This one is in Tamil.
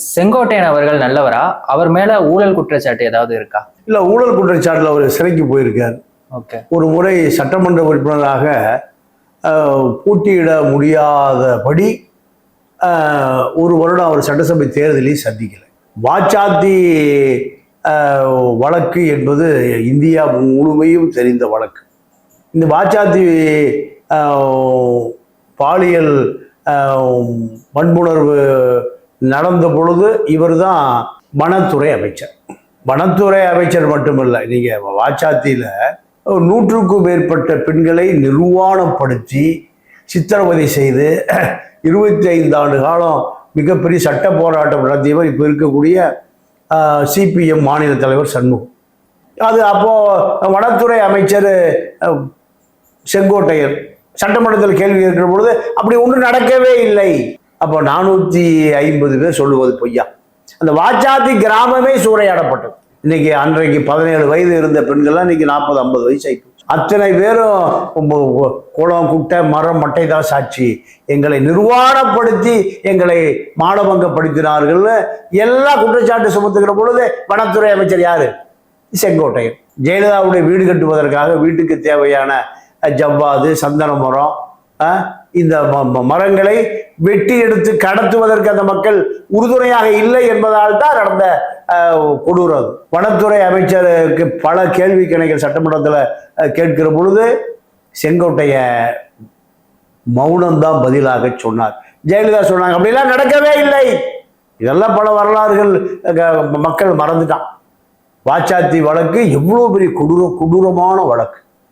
செங்கோட்டையன் அவர்கள் நல்லவரா? அவர் மேல ஊழல் குற்றச்சாட்டு ஏதாவது இருக்கா? இல்ல, ஊழல் குற்றச்சாட்டுல அவர் சிறைக்கு போயிருக்கார். ஓகே. ஒரு முறை சட்டமன்ற உறுப்பினராக போட்டியிட முடியாதபடி ஒரு வருடம் அவர் சட்டசபை தேர்தலையும் சந்திக்கலை. வாச்சாத்தி வழக்கு என்பது இந்தியா முழுமையும் தெரிந்த வழக்கு. இந்த வாச்சாத்தி பாலியல் வன்புணர்வு நடந்த பொழுது இவர் தான் வனத்துறை அமைச்சர். வனத்துறை அமைச்சர் மட்டுமல்ல, நீங்கள் வாச்சாத்தியில் 100க்கும் மேற்பட்ட பெண்களை நிர்வாணப்படுத்தி சித்திரவதை செய்து 25 ஆண்டு காலம் மிகப்பெரிய சட்ட போராட்டம் நடத்தியவர் இப்போ இருக்கக்கூடிய சிபிஎம் மாநில தலைவர் சண்முகம். அது அப்போது வனத்துறை அமைச்சர் செங்கோட்டையன் சட்டமன்றத்தில் கேள்வி கேட்கிற பொழுது அப்படி ஒன்றும் நடக்கவே இல்லை. அப்போ 450 பேர் சொல்லுவது பொய்யா? அந்த வாச்சாத்தி கிராமமே சூறையாடப்பட்டது. இன்னைக்கு அன்றைக்கு 17 வயது இருந்த பெண்கள்லாம் இன்னைக்கு 40-50 வயசு ஆயிடுச்சு. அத்தனை பேரும் குளம் குட்டை மரம் மட்டை தான் சாட்சி, எங்களை நிர்வாணப்படுத்தி எங்களை மானபங்கப்படுத்தினார்கள்னு எல்லா குற்றச்சாட்டு சுமத்துக்கிற பொழுது வனத்துறை அமைச்சர் யாரு? செங்கோட்டையன். ஜெயலலிதாவுடைய வீடு கட்டுவதற்காக வீட்டுக்கு தேவையான ஜவ்வாது சந்தன மரம் இந்த மரங்களை வெட்டி எடுத்து கடத்துவதற்கு அந்த மக்கள் உறுதுணையாக இல்லை என்பதால் தான் நடந்த கொடூரம். வனத்துறை அமைச்சருக்கு பல கேள்வி கணைகள் சட்டமன்றத்தில் கேட்கிற பொழுது செங்கோட்டைய மௌனம்தான் பதிலாக சொன்னார். ஜெயலலிதா சொன்னாங்க அப்படிலாம் நடக்கவே இல்லை. இதெல்லாம் பல வரலாறுகள் மக்கள் மறந்துட்டான். வாச்சாத்தி வழக்கு எவ்வளோ பெரிய கொடூரமான வழக்கு.